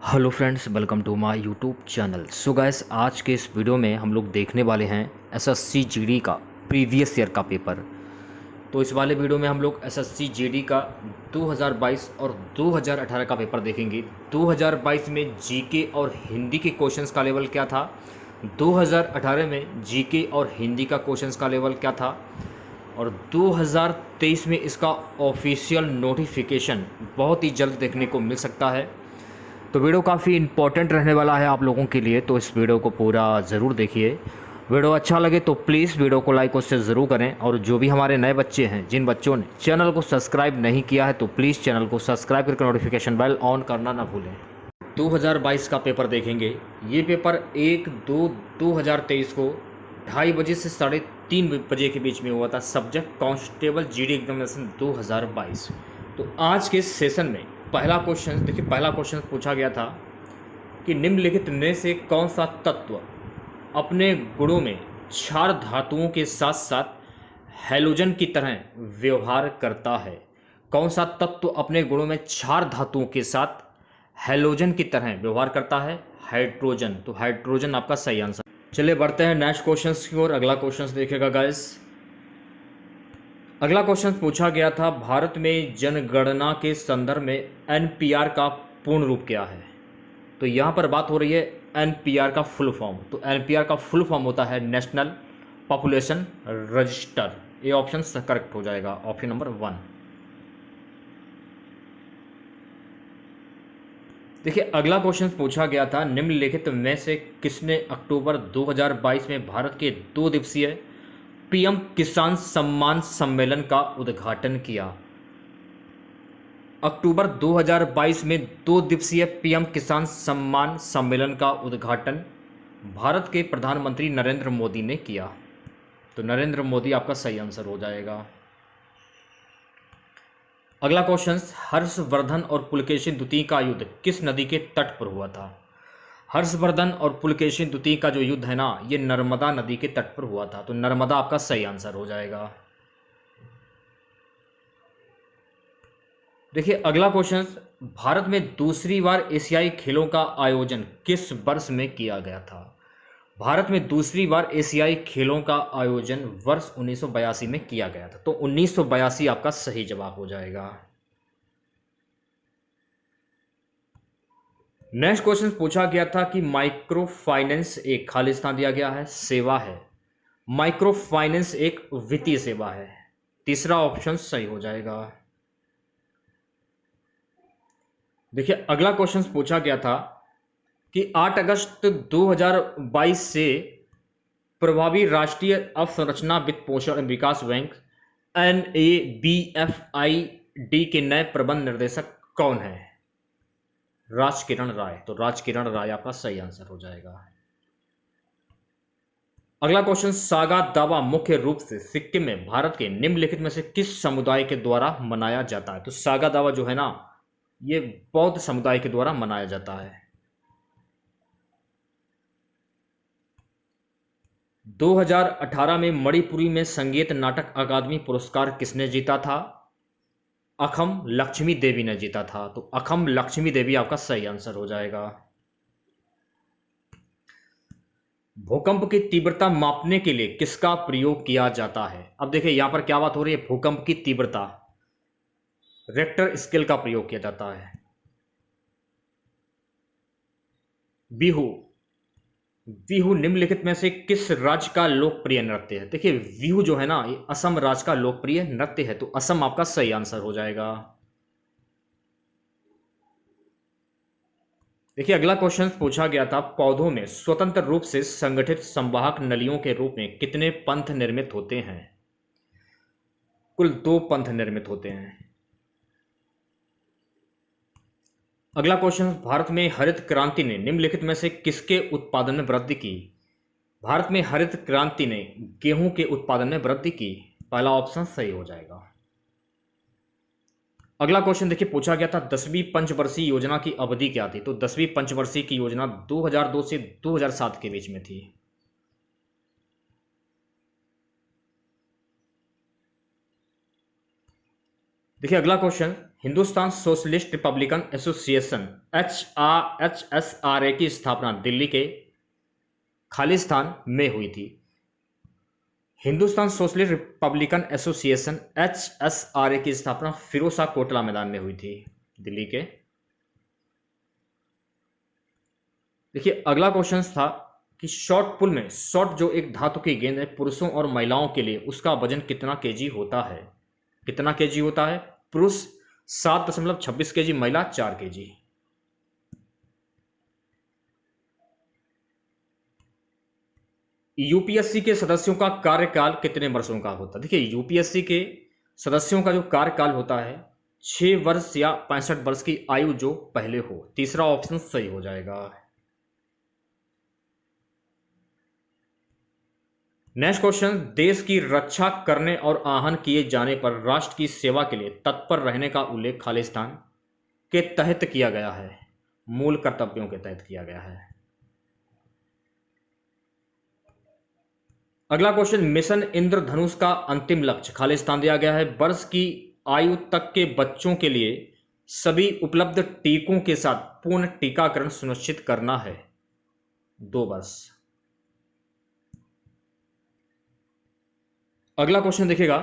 Hello friends, welcome to my YouTube channel. So guys, आज के इस वीडियो में हम लोग देखने वाले हैं एसएससी जीडी का प्रीवियस ईयर का पेपर। तो इस वाले वीडियो में हम लोग एसएससी जीडी का 2022 और 2018 का पेपर देखेंगे। 2022 में जीके और हिंदी के क्वेश्चंस का लेवल क्या था, 2018 में जीके और हिंदी का क्वेश्चंस का लेवल क्या था, और 2023 में इसका ऑफिशियल नोटिफिकेशन बहुत ही जल्द देखने को मिल सकता है। तो वीडियो काफ़ी इंपॉर्टेंट रहने वाला है आप लोगों के लिए, तो इस वीडियो को पूरा ज़रूर देखिए। वीडियो अच्छा लगे तो प्लीज़ वीडियो को लाइक और शेयर ज़रूर करें, और जो भी हमारे नए बच्चे हैं, जिन बच्चों ने चैनल को सब्सक्राइब नहीं किया है, तो प्लीज़ चैनल को सब्सक्राइब करके नोटिफिकेशन बेल ऑन करना ना भूलें। 2022 का पेपर देखेंगे। ये पेपर 1/2/2023 को 2:30 बजे से 3:30 बजे के बीच में हुआ था। Subject constable GD examination 2022। तो आज के सेशन में पहला क्वेश्चन देखिए, पहला क्वेश्चन पूछा गया था कि निम्नलिखित में से कौन सा तत्व अपने गुणों में क्षार धातुओं के साथ साथ हैलोजन की तरह व्यवहार करता है। कौन सा तत्व अपने गुणों में क्षार धातुओं के साथ हैलोजन की तरह व्यवहार करता है? हाइड्रोजन। तो हाइड्रोजन आपका सही आंसर। चलिए बढ़ते हैं नेक्स्ट क्वेश्चन की ओर। अगला क्वेश्चन देखिएगा गाइस। अगला क्वेश्चन पूछा गया था, भारत में जनगणना के संदर्भ में एनपीआर का पूर्ण रूप क्या है? तो यहाँ पर बात हो रही है एनपीआर का फुल फॉर्म। तो एनपीआर का फुल फॉर्म होता है नेशनल पॉपुलेशन रजिस्टर। ये ऑप्शन करेक्ट हो जाएगा, ऑप्शन नंबर 1। देखिए अगला क्वेश्चन पूछा गया था, निम्नलिखित में से किसने अक्टूबर 2022 में भारत के 2 दिवसीय पीएम किसान सम्मान सम्मेलन का उद्घाटन किया? अक्टूबर 2022 में 2 दिवसीय पीएम किसान सम्मान सम्मेलन का उद्घाटन भारत के प्रधानमंत्री नरेंद्र मोदी ने किया। तो नरेंद्र मोदी आपका सही आंसर हो जाएगा। अगला क्वेश्चन, हर्षवर्धन और पुलकेशिन द्वितीय का युद्ध किस नदी के तट पर हुआ था? हर्षवर्धन और पुलकेशिन द्वितीय का जो युद्ध है ना, ये नर्मदा नदी के तट पर हुआ था। तो नर्मदा आपका सही आंसर हो जाएगा। देखिए अगला क्वेश्चन, भारत में दूसरी बार एशियाई खेलों का आयोजन किस वर्ष में किया गया था? भारत में दूसरी बार एशियाई खेलों का आयोजन वर्ष 1982 में किया गया था। तो 1982 आपका सही जवाब हो जाएगा। नेक्स्ट क्वेश्चन पूछा गया था कि माइक्रो फाइनेंस एक, खाली स्थान दिया गया है, सेवा है। माइक्रो फाइनेंस एक वित्तीय सेवा है। तीसरा ऑप्शन सही हो जाएगा। देखिए अगला क्वेश्चन पूछा गया था कि 8 अगस्त 2022 से प्रभावी राष्ट्रीय अवसंरचना वित्त पोषण एवं विकास बैंक NABFID के नए प्रबंध निर्देशक कौन है? राजकिरण राय। तो राजकिरण राय आपका सही आंसर हो जाएगा। अगला क्वेश्चन, सागा दावा मुख्य रूप से सिक्किम में भारत के निम्नलिखित में से किस समुदाय के द्वारा मनाया जाता है? तो सागा दावा जो है ना, ये बौद्ध समुदाय के द्वारा मनाया जाता है। 2018 में मणिपुरी में संगीत नाटक अकादमी पुरस्कार किसने जीता था? अखम लक्ष्मी देवी ने जीता था। तो अखम लक्ष्मी देवी आपका सही आंसर हो जाएगा। भूकंप की तीव्रता मापने के लिए किसका प्रयोग किया जाता है? अब देखिए यहां पर क्या बात हो रही है, भूकंप की तीव्रता, रेक्टर स्केल का प्रयोग किया जाता है। बिहू। बिहू निम्नलिखित में से किस राज्य का लोकप्रिय नृत्य है? देखिए बिहू जो है ना, ये असम राज्य का लोकप्रिय नृत्य है। तो असम आपका सही आंसर हो जाएगा। देखिए अगला क्वेश्चन पूछा गया था, पौधों में स्वतंत्र रूप से संगठित संवाहक नलियों के रूप में कितने पंथ निर्मित होते हैं? कुल 2 पंथ निर्मित होते हैं। अगला क्वेश्चन, भारत में हरित क्रांति ने निम्नलिखित में से किसके उत्पादन में वृद्धि की? भारत में हरित क्रांति ने गेहूं के उत्पादन में वृद्धि की। पहला ऑप्शन सही हो जाएगा। अगला क्वेश्चन देखिए पूछा गया था, 10वीं पंचवर्षीय योजना की अवधि क्या थी? तो 10वीं पंचवर्षीय की योजना 2002 से 2007 के बीच में थी। देखिए अगला question, Hindustan socialist Republican association HSRA की स्थापना दिल्ली के खालिस्तान में हुई थी। Hindustan socialist Republican association HSRA की स्थापना फिरोजशाह कोटला मैदान में हुई थी, दिल्ली के। देखिए अगला क्वेश्चन था कि शॉट पुल में, शॉट जो एक धातु की गेंद है, पुरुषों और महिलाओं के लिए उसका वजन कितना केजी होता है? कितना केजी होता है? पुरुष 7.26 केजी, महिला 4 केजी। यूपीएससी के सदस्यों का कार्यकाल कितने वर्षों का होता है? देखिए यूपीएससी के सदस्यों का जो कार्यकाल होता है 6 वर्ष या 65 वर्ष की आयु जो पहले हो। तीसरा ऑप्शन सही हो जाएगा। नेक्स्ट क्वेश्चन, देश की रक्षा करने और आहन किए जाने पर राष्ट्र की सेवा के लिए तत्पर रहने का उल्लेख खालिस्तान के तहत किया गया है, मूल कर्तव्यों के तहत किया गया है। अगला क्वेश्चन, मिशन इंद्रधनुष का अंतिम लक्ष्य खालिस्तान दिया गया है, वर्ष की आयु तक के बच्चों के लिए सभी उपलब्ध टीकों के साथ पूर्ण टीकाकरण सुनिश्चित करना है, 2 वर्ष। अगला क्वेश्चन देखिएगा,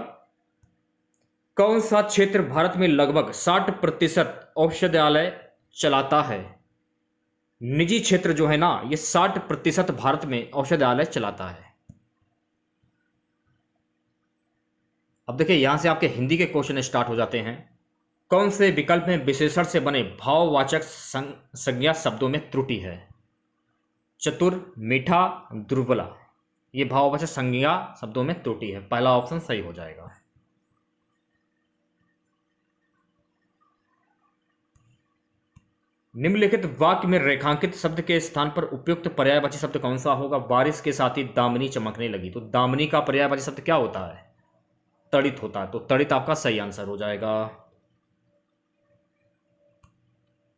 कौन सा क्षेत्र भारत में लगभग 60% औषधालय चलाता है? निजी क्षेत्र जो है ना, ये 60% भारत में औषधालय चलाता है। अब देखिए यहां से आपके हिंदी के क्वेश्चन स्टार्ट हो जाते हैं। कौन से विकल्प में विशेषण से बने भाववाचक संज्ञा शब्दों में त्रुटि है? चतुर, मीठा, दुर्बला, ये भाववाचक संज्ञा शब्दों में त्रुटि है, पहला ऑप्शन सही हो जाएगा। निम्नलिखित वाक्य में रेखांकित शब्द के स्थान पर उपयुक्त पर्यायवाची शब्द कौन सा होगा? बारिश के साथ ही दामिनी चमकने लगी, तो दामिनी का पर्यायवाची शब्द क्या होता है? तड़ित होता है, तो तड़ित आपका सही आंसर हो जाएगा।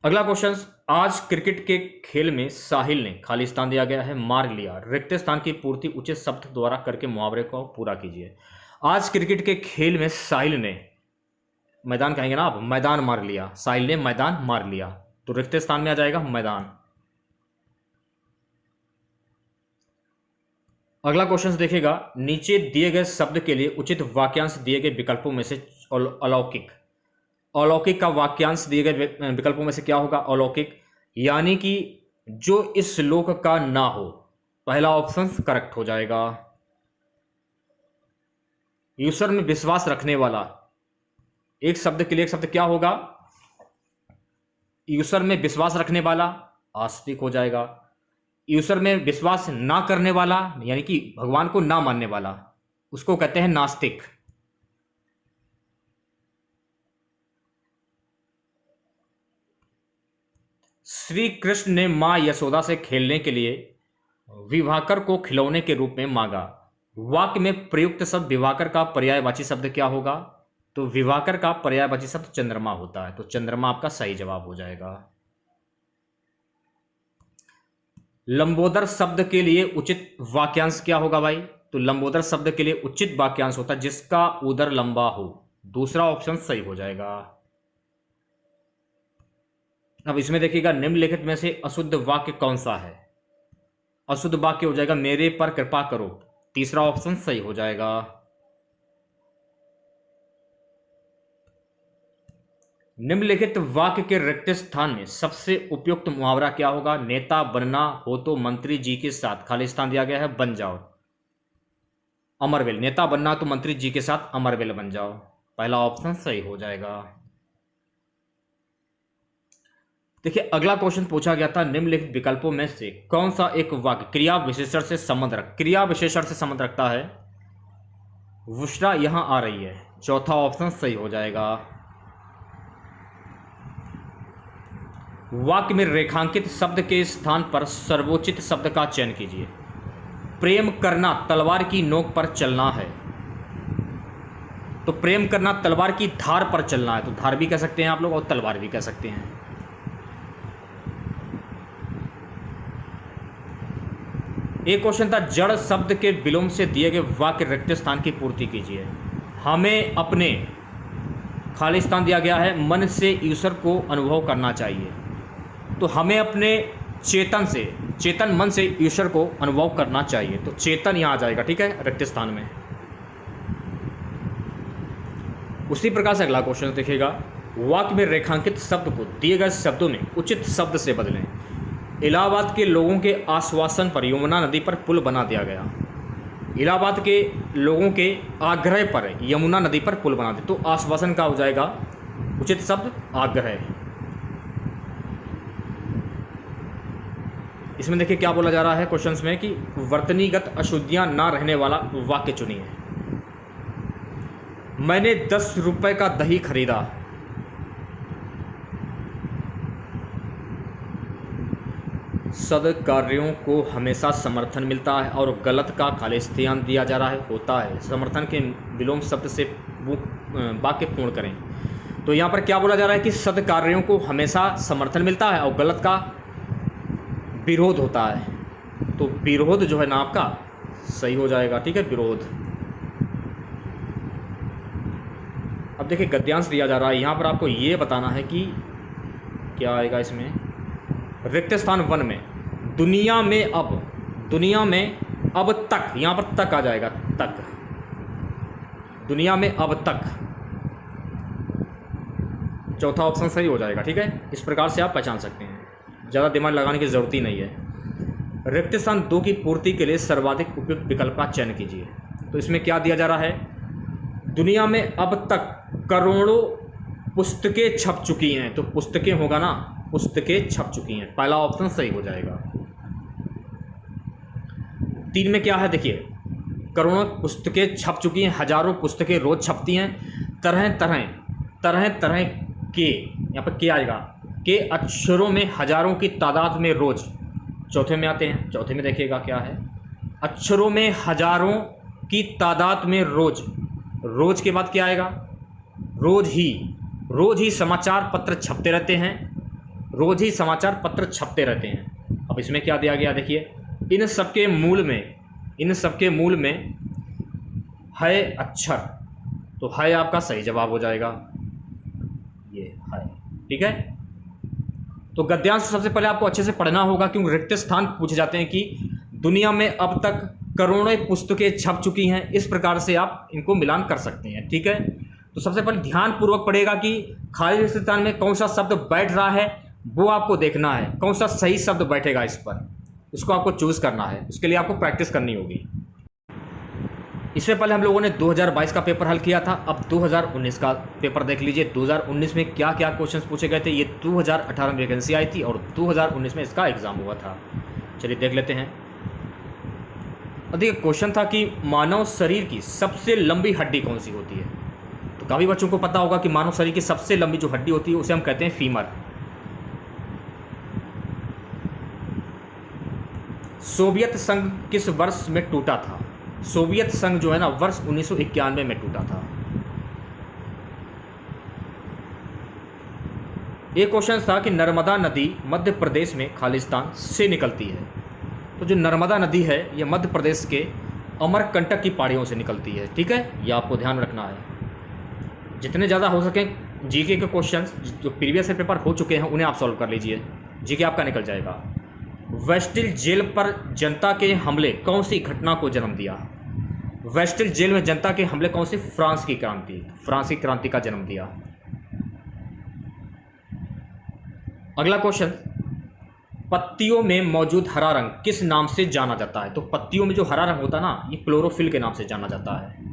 अगला क्वेश्चन, आज क्रिकेट के खेल में साहिल ने, खालिस्तान दिया गया है, मार लिया, रिक्त स्थान की पूर्ति उचित शब्द द्वारा करके मुहावरे को पूरा कीजिए। आज क्रिकेट के खेल में साहिल ने, मैदान कहेंगे ना आप, मैदान मार लिया, साहिल ने मैदान मार लिया, तो रिक्त स्थान में आ जाएगा मैदान। अगला क्वेश्चन देखिएगा, नीचे दिए गए शब्द के लिए उचित वाक्यांश दिए गए विकल्पों में से अलौकिक, अलौकिक का वाक्यांश दिए गए विकल्पों में से क्या होगा? अलौकिक, यानी कि जो इस लोक का ना हो, पहला ऑप्शन करेक्ट हो जाएगा। ईश्वर में विश्वास रखने वाला, एक शब्द के लिए एक शब्द क्या होगा? ईश्वर में विश्वास रखने वाला, आस्तिक हो जाएगा। ईश्वर में विश्वास ना करने वाला, यानी कि भगवान को ना मानने वाला, उसको कहते हैं नास्तिक। श्री कृष्ण ने मां यशोदा से खेलने के लिए विभाकर को खिलौने के रूप में मांगा। वाक्य में प्रयुक्त शब्द विभाकर का पर्यायवाची शब्द क्या होगा? तो विभाकर का पर्यायवाची शब्द चंद्रमा होता है, तो चंद्रमा आपका सही जवाब हो जाएगा। लंबोदर शब्द के लिए उचित वाक्यांश क्या होगा भाई? तो लंबोदर शब्द के लिए उचित वाक्यांश होता है जिसका उदर लंबा हो, दूसरा ऑप्शन सही हो जाएगा। अब इसमें देखिएगा, निम्नलिखित में से अशुद्ध वाक्य कौन सा है? अशुद्ध वाक्य हो जाएगा मेरे पर कृपा करो, तीसरा ऑप्शन सही हो जाएगा। निम्नलिखित वाक्य के रिक्त स्थान में सबसे उपयुक्त मुहावरा क्या होगा? नेता बनना हो तो मंत्री जी के साथ, खालिस्तान दिया गया है, बन जाओ अमरवेल, नेता बनना तो मंत्री जी के साथ अमरवेल बन जाओ, पहला ऑप्शन सही हो जाएगा। देखिए अगला क्वेश्चन पूछा गया था, निम्नलिखित विकल्पों में से कौन सा एक वाक्य क्रिया विशेषण से संबंध क्रिया विशेषण से संबंध रखता है? वुष्टा यहां आ रही है, चौथा ऑप्शन सही हो जाएगा। वाक्य में रेखांकित शब्द के स्थान पर सर्वोचित शब्द का चयन कीजिए। प्रेम करना तलवार की नोक पर चलना है, तो प्रेम करना तलवार की धार पर चलना है, तो धार भी कह सकते हैं आप लोग और तलवार भी कह सकते हैं। एक क्वेश्चन था, जड़ शब्द के विलोम से दिए गए वाक्य रिक्त स्थान की पूर्ति कीजिए। हमें अपने खालिस्तान दिया गया है, मन से ईश्वर को अनुभव करना चाहिए। तो हमें अपने चेतन मन से ईश्वर को अनुभव करना चाहिए। तो चेतन यहाँ आ जाएगा, ठीक है, रिक्त स्थान में। उसी प्रकार से अगला क्वेश्चन देखिएगा, वाक्य में रेखांकित शब्द को दिए गए शब्दों में उचित शब्द से बदलें। इलाहाबाद के लोगों के आश्वासन पर यमुना नदी पर पुल बना दिया गया। इलाहाबाद के लोगों के आग्रह पर यमुना नदी पर पुल बना दिया। तो आश्वासन का हो जाएगा उचित शब्द आग्रह। इसमें देखिए क्या बोला जा रहा है क्वेश्चंस में कि वर्तनीगत अशुद्धियां ना रहने वाला वाक्य चुनिए। मैंने 10 रुपए का दही खरीदा। सद्कार्यों को हमेशा समर्थन मिलता है और गलत का खालिस्तान दिया जा रहा है, होता है। समर्थन के विलोम शब्द से वाक्य पूर्ण करें। तो यहाँ पर क्या बोला जा रहा है कि सद्कार्यों को हमेशा समर्थन मिलता है और गलत का विरोध होता है। तो विरोध जो है ना आपका सही हो जाएगा, ठीक है, विरोध। अब देखिए गद्यांश दिया जा रहा है, यहाँ पर आपको ये बताना है कि क्या आएगा इसमें। रिक्त स्थान 1 में दुनिया में अब तक, यहाँ पर तक आ जाएगा, तक, दुनिया में अब तक। चौथा ऑप्शन सही हो जाएगा, ठीक है। इस प्रकार से आप पहचान सकते हैं, ज़्यादा दिमाग लगाने की ज़रूरत ही नहीं है। रिक्त स्थान 2 की पूर्ति के लिए सर्वाधिक उपयुक्त विकल्प का चयन कीजिए। तो इसमें क्या दिया जा रहा है, दुनिया में अब तक करोड़ों पुस्तकें छप चुकी हैं। तो पुस्तकें होगा ना, पुस्तकें छप चुकी हैं, पहला ऑप्शन सही हो जाएगा। 3 में क्या है देखिए, करोड़ों पुस्तकें छप चुकी हैं, हजारों पुस्तकें रोज छपती हैं, तरह तरह के, यहाँ पर क्या आएगा, के अक्षरों में हजारों की तादाद में रोज। चौथे में आते हैं, चौथे में देखिएगा क्या है, अक्षरों में हजारों की तादाद में रोज। रोज के बाद क्या आएगा, रोज ही समाचार पत्र छपते रहते हैं, रोज ही समाचार पत्र छपते रहते हैं। अब इसमें क्या दिया गया देखिए, इन सबके मूल में है अक्षर। तो है आपका सही जवाब हो जाएगा, ये है, ठीक है। तो गद्यांश सबसे पहले आपको अच्छे से पढ़ना होगा, क्योंकि रिक्त स्थान पूछे जाते हैं कि दुनिया में अब तक करोड़ों पुस्तकें छप चुकी हैं। इस प्रकार से आप इनको मिलान कर सकते हैं, ठीक है। तो सबसे पहले ध्यानपूर्वक पढ़ेगा कि खाली रिक्त स्थान में कौन सा शब्द बैठ रहा है, वो आपको देखना है, कौन सा सही शब्द बैठेगा इस पर, इसको आपको चूज़ करना है। उसके लिए आपको प्रैक्टिस करनी होगी। इससे पहले हम लोगों ने 2022 का पेपर हल किया था। अब 2019 का पेपर देख लीजिए। 2019 में क्या क्या क्वेश्चंस पूछे गए थे, ये 2018 में वैकेंसी आई थी और 2019 में इसका एग्ज़ाम हुआ था। चलिए देख लेते हैं। देखिए क्वेश्चन था कि मानव शरीर की सबसे लंबी हड्डी कौन सी होती है। तो काफ़ी बच्चों को पता होगा कि मानव शरीर की सबसे लंबी जो हड्डी होती है उसे हम कहते हैं फीमर। सोवियत संघ किस वर्ष में टूटा था। सोवियत संघ जो है ना, वर्ष 1991 में टूटा था। एक क्वेश्चन था कि नर्मदा नदी मध्य प्रदेश में खालिस्तान से निकलती है। तो जो नर्मदा नदी है ये मध्य प्रदेश के अमरकंटक की पहाड़ियों से निकलती है, ठीक है, ये आपको ध्यान रखना है। जितने ज़्यादा हो सके जीके के क्वेश्चंस जो प्रीवियस पेपर हो चुके हैं उन्हें आप सॉल्व कर लीजिए, जीके आपका निकल जाएगा। वेस्टिल जेल पर जनता के हमले कौन सी घटना को जन्म दिया। वेस्टिल जेल में जनता के हमले कौन सी, फ्रांस की क्रांति का जन्म दिया। अगला क्वेश्चन, पत्तियों में मौजूद हरा रंग किस नाम से जाना जाता है। तो पत्तियों में जो हरा रंग होता है ना, ये क्लोरोफिल के नाम से जाना जाता है।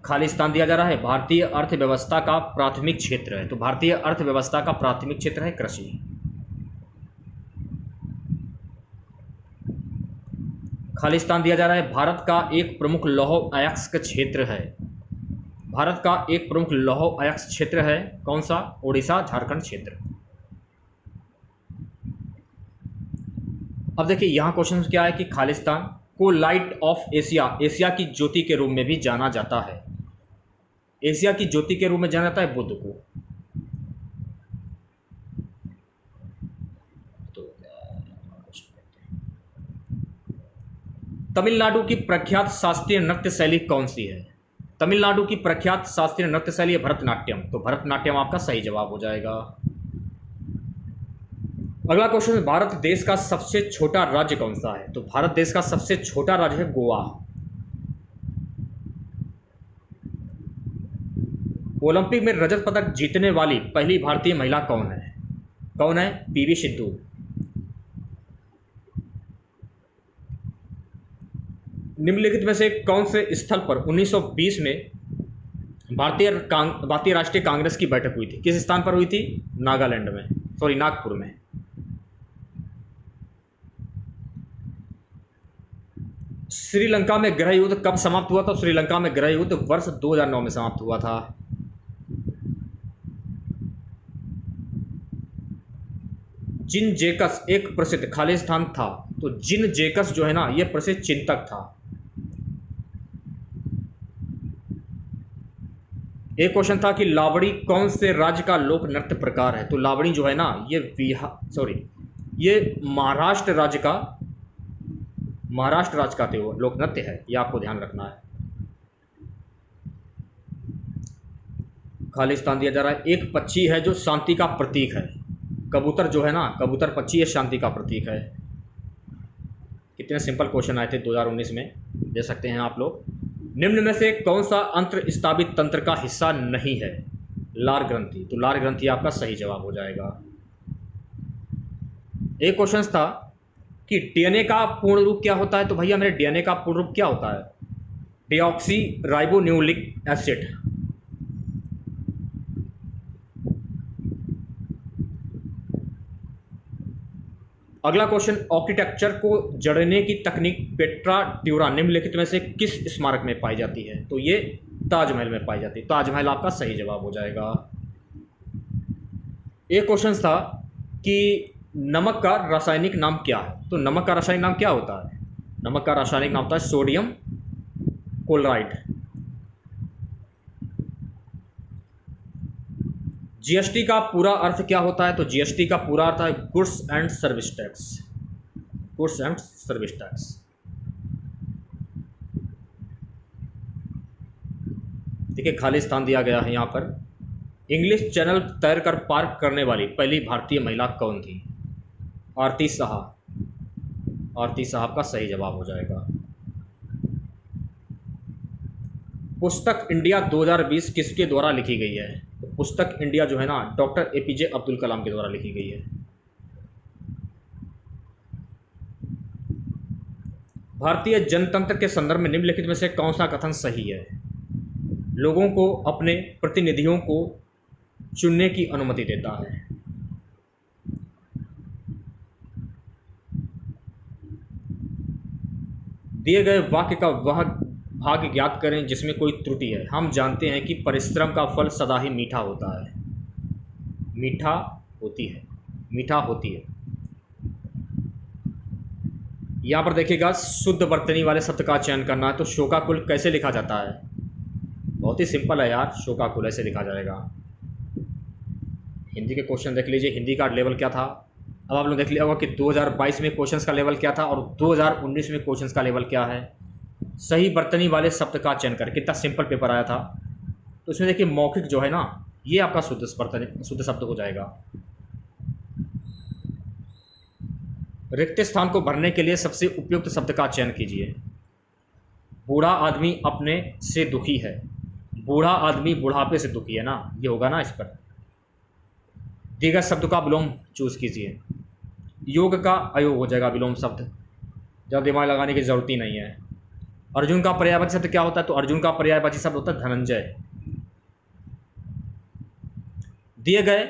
खालिस्तान दिया जा रहा है, भारतीय अर्थव्यवस्था का प्राथमिक क्षेत्र है। तो भारतीय अर्थव्यवस्था का प्राथमिक क्षेत्र है कृषि। खालिस्तान दिया जा रहा है, भारत का एक प्रमुख लौह अयस्क क्षेत्र है। भारत का एक प्रमुख लौह अयस्क क्षेत्र है, कौन सा, ओडिशा झारखंड क्षेत्र। अब देखिए यहां क्वेश्चन क्या है कि खालिस्तान को लाइट ऑफ एशिया, एशिया की ज्योति के रूप में भी जाना जाता है। एशिया की ज्योति के रूप में जाना जाता है बुद्ध को। तो तमिलनाडु की प्रख्यात शास्त्रीय नृत्य शैली कौन सी है? तमिलनाडु की प्रख्यात शास्त्रीय नृत्य शैली है भरतनाट्यम। तो भरतनाट्यम आपका सही जवाब हो जाएगा। अगला क्वेश्चन, भारत देश का सबसे छोटा राज्य कौन सा है? तो भारत देश का सबसे छोटा राज्य है गोवा। ओलंपिक में रजत पदक जीतने वाली पहली भारतीय महिला कौन है? कौन है? पीवी सिंधु। निम्नलिखित में से कौन से स्थल पर 1920 में भारतीय राष्ट्रीय कांग्रेस की बैठक हुई थी? किस स्थान पर हुई थी? नागालैंड में, सॉरी नागपुर में। श्रीलंका में गृह युद्ध कब समाप्त हुआ था? श्रीलंका में गृह युद्ध वर्ष 2009 में समाप्त हुआ था। जिन जेकस एक प्रसिद्ध खालिस्तान था। तो जिन जेकस जो है ना, यह प्रसिद्ध चिंतक था। एक क्वेश्चन था कि लावणी कौन से राज्य का लोक नृत्य प्रकार है? तो लावणी जो है ना, ये महाराष्ट्र राज्य का लोक नृत्य है। ये आपको ध्यान रखना है। खालिस्तान दिया जा रहा है। एक पक्षी है जो शांति का प्रतीक है। कबूतर जो है ना, कबूतर पक्षी ये शांति का प्रतीक है। कितने सिंपल क्वेश्चन आए थे 2019 में, दे सकते हैं आप लोग। निम्न में से कौन सा अंतर स्थापित तंत्र का हिस्सा नहीं है? लार ग्रंथि। तो लार ग्रंथि आपका सही जवाब हो जाएगा। एक क्वेश्चन था कि डीएनए का पूर्ण रूप क्या होता है? तो भैया मेरे डीएनए का पूर्ण रूप क्या होता है? Deoxy ribonucleic acid. अगला क्वेश्चन, आर्किटेक्चर को जड़ने की तकनीक पेट्रा ड्यूरा निम्नलिखित में से किस स्मारक में पाई जाती है? तो ये ताजमहल में पाई जाती है। ताजमहल आपका सही जवाब हो जाएगा। एक क्वेश्चन था कि नमक का रासायनिक नाम क्या है? तो नमक का रासायनिक नाम क्या होता है? नमक का रासायनिक नाम होता है सोडियम क्लोराइड। जीएसटी का पूरा अर्थ क्या होता है? तो जीएसटी का पूरा अर्थ है goods and service tax. Goods and service tax. देखिए खालिस्तान दिया गया है यहाँ पर। इंग्लिश चैनल तैरकर पार करने वाली पहली भारतीय महिला कौन थी? आरती साहा। आरती साहब का सही जवाब हो जाएगा। पुस्तक इंडिया 2020 किसके द्वारा लिखी गई है? तो पुस्तक इंडिया जो है ना, डॉक्टर एपीजे अब्दुल कलाम के द्वारा लिखी गई है। भारतीय जनतंत्र के संदर्भ में निम्नलिखित में से कौन सा कथन सही है? लोगों को अपने प्रतिनिधियों को चुनने की अनुमति देता है। दिए गए वाक्य का वह भाग ज्ञात करें जिसमें कोई त्रुटि है। हम जानते हैं कि परिश्रम का फल सदा ही मीठा होता है। मीठा होती है। यहाँ पर देखिएगा, शुद्ध वर्तनी वाले शब्द का चयन करना है। तो शोकाकुल कैसे लिखा जाता है? बहुत ही सिंपल है यार, शोकाकुल ऐसे लिखा जाएगा। हिंदी के क्वेश्चन देख लीजिए, हिंदी का लेवल क्या था। अब आप लोग देख लिया होगा कि 2022 में क्वेश्चंस का लेवल क्या था और 2019 में क्वेश्चंस का लेवल क्या है। सही वर्तनी वाले शब्द का चयन कर, कितना सिंपल पेपर आया था। तो इसमें देखिए मौखिक जो है ना, ये आपका शुद्ध शब्द हो जाएगा। रिक्त स्थान को भरने के लिए सबसे उपयुक्त शब्द का चयन कीजिए। बूढ़ा आदमी अपने से दुखी है। बूढ़ा आदमी बुढ़ापे से दुखी है ना, ये होगा ना इस पर। दिए शब्द का विलोम चूज कीजिए। योग का अयोग हो जाएगा विलोम शब्द, ज़्यादा दिमाग लगाने की जरूरत ही नहीं है। अर्जुन का पर्यायवाची शब्द क्या होता है? तो अर्जुन का पर्यायवाची शब्द होता है धनंजय। दिए गए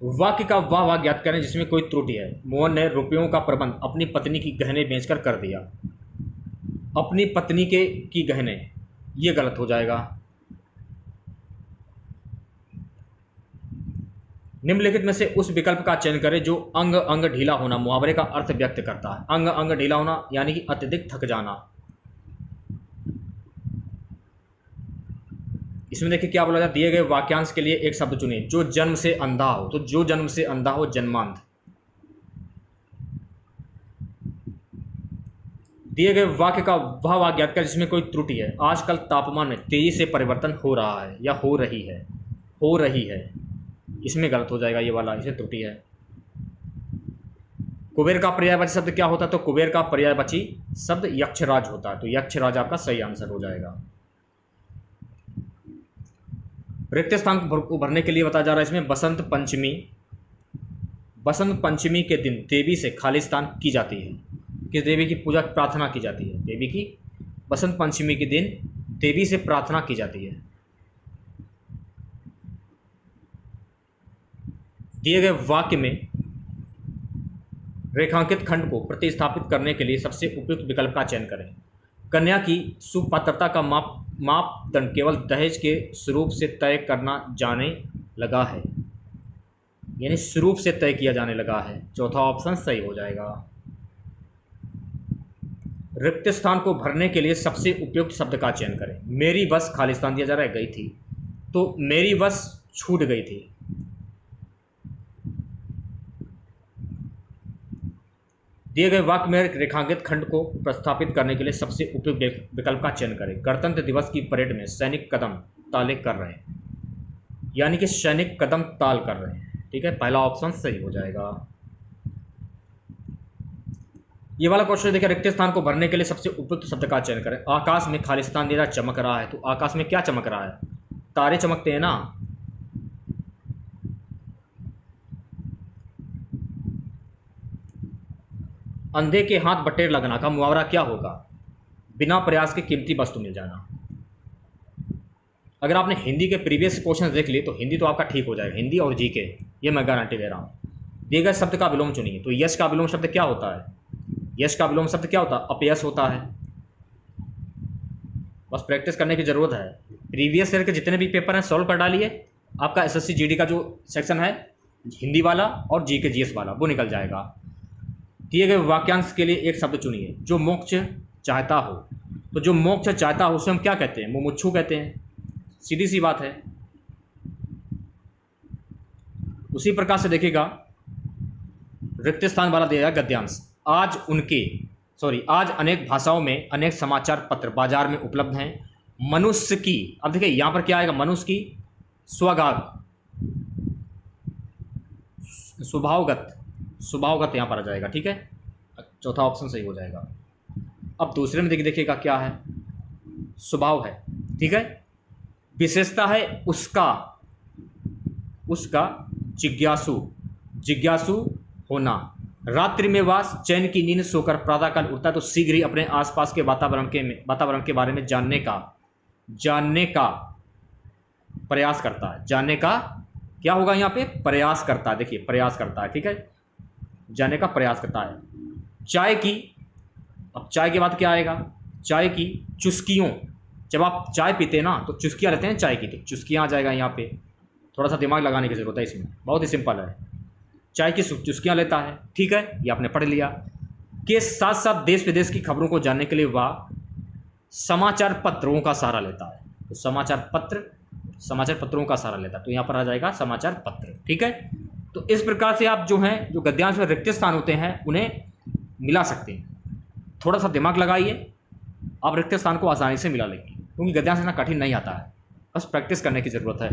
वाक्य का वाह वाह ज्ञात करें जिसमें कोई त्रुटि है। मोहन ने रुपयों का प्रबंध अपनी पत्नी की गहने बेचकर कर दिया। अपनी पत्नी की गहने, ये गलत हो जाएगा। निम्नलिखित में से उस विकल्प का चयन करें जो अंग अंग ढीला होना मुहावरे का अर्थ व्यक्त करता है। अंग अंग ढीला होना यानी कि अत्यधिक थक जाना। इसमें देखिए क्या बोला जाए, दिए गए वाक्यांश के लिए एक शब्द चुने। जो जन्म से अंधा हो, तो जो जन्म से अंधा हो जन्मांध। दिए गए वाक्य का वह वाक्य ज्ञात कर जिसमें कोई त्रुटि है। आजकल तापमान में तेजी से परिवर्तन हो रहा है या हो रही है, हो रही है, इसमें गलत हो जाएगा ये वाला, इसमें त्रुटि है। कुबेर का पर्यायवाची शब्द क्या होता है? तो कुबेर का पर्यायवाची शब्द यक्षराज होता है, तो यक्षराज आपका सही आंसर हो जाएगा। रिक्त स्थान को भरने के लिए बताया जा रहा है इसमें बसंत पंचमी, बसंत पंचमी के दिन देवी से खाली स्थान की जाती है। किस देवी की पूजा प्रार्थना की जाती है? देवी की बसंत पंचमी के दिन देवी से प्रार्थना की जाती है। दिए गए वाक्य में रेखांकित खंड को प्रतिस्थापित करने के लिए सबसे उपयुक्त विकल्प का चयन करें। कन्या की सुपात्रता का मापदंड केवल दहेज के स्वरूप से तय करना जाने लगा है, यानी स्वरूप से तय किया जाने लगा है। चौथा ऑप्शन सही हो जाएगा। रिक्त स्थान को भरने के लिए सबसे उपयुक्त शब्द का चयन करें। मेरी बस खाली स्थान दिया जा रहा है, गई थी, तो मेरी बस छूट गई थी। दिए गए वाक्य में रेखांकित खंड को प्रस्थापित करने के लिए सबसे उपयुक्त विकल्प का चयन करें। गणतंत्र दिवस की परेड में सैनिक कदम ताले कर रहे हैं, यानी कि सैनिक कदम ताल कर रहे हैं। ठीक है, पहला ऑप्शन सही हो जाएगा। ये वाला क्वेश्चन देखिए, रिक्त स्थान को भरने के लिए सबसे उपयुक्त शब्द का चयन करें। आकाश में खाली स्थान दे रहा चमक रहा है, तो आकाश में क्या चमक रहा है? तारे चमकते हैं ना। अंधे के हाथ बटेर लगना का मुहावरा क्या होगा? बिना प्रयास के कीमती वस्तु मिल जाना। अगर आपने हिंदी के प्रीवियस क्वेश्चन देख लिए तो हिंदी तो आपका ठीक हो जाएगा, हिंदी और जीके, ये मैं गारंटी दे रहा हूँ। दिए गए शब्द का विलोम चुनिए, तो यश का विलोम शब्द क्या होता है? यश का विलोम शब्द क्या होता है? अपयश होता है। बस प्रैक्टिस करने की जरूरत है। प्रीवियस ईयर के जितने भी पेपर हैं सॉल्व कर डालिए, आपका एसएससी जीडी का जो सेक्शन है हिंदी वाला और जीके जीएस वाला वो निकल जाएगा। दिए गए वाक्यांश के लिए एक शब्द चुनिए। जो मोक्ष चाहता हो, तो जो मोक्ष चाहता हो उसे हम क्या कहते हैं? मुमुक्षु कहते हैं, सीधी सी बात है। उसी प्रकार से देखिएगा, रिक्त स्थान वाला दिया गद्यांश। आज अनेक भाषाओं में अनेक समाचार पत्र बाजार में उपलब्ध हैं। मनुष्य की, अब देखिए यहां पर क्या आएगा? मनुष्य की स्वभावगत यहां पर आ जाएगा। ठीक है, चौथा ऑप्शन सही हो जाएगा। अब दूसरे में देखिएगा क्या है? स्वभाव है। ठीक है, विशेषता है उसका जिज्ञासु होना। रात्रि में वास, चैन की नींद सोकर प्रातःकाल उठता है, तो शीघ्र ही अपने आसपास के वातावरण के बारे में जानने का प्रयास करता है। जानने का क्या होगा यहाँ पे? प्रयास करता है। देखिए प्रयास करता है। ठीक है, जानने का प्रयास करता है। चाय की, अब चाय के बाद क्या आएगा? चाय की चुस्कियों, जब आप चाय पीते हैं ना तो चुस्कियाँ लेते हैं चाय की, तो चुस्कियाँ आ जाएगा यहाँ पे। थोड़ा सा दिमाग लगाने की जरूरत है इसमें, बहुत ही सिंपल है। चाय की चुस्कियाँ लेता है। ठीक है, ये आपने पढ़ लिया। के साथ साथ देश विदेश की खबरों को जानने के लिए वह समाचार पत्रों का सहारा लेता है, तो समाचार पत्रों का सहारा लेता है, तो यहाँ पर आ जाएगा समाचार पत्र। ठीक है, तो इस प्रकार से आप जो हैं, जो गद्यांश में रिक्त स्थान होते हैं उन्हें मिला सकते हैं। थोड़ा सा दिमाग लगाइए, आप रिक्त स्थान को आसानी से मिला लेंगे, क्योंकि गद्यांश इतना कठिन नहीं आता है, बस प्रैक्टिस करने की ज़रूरत है।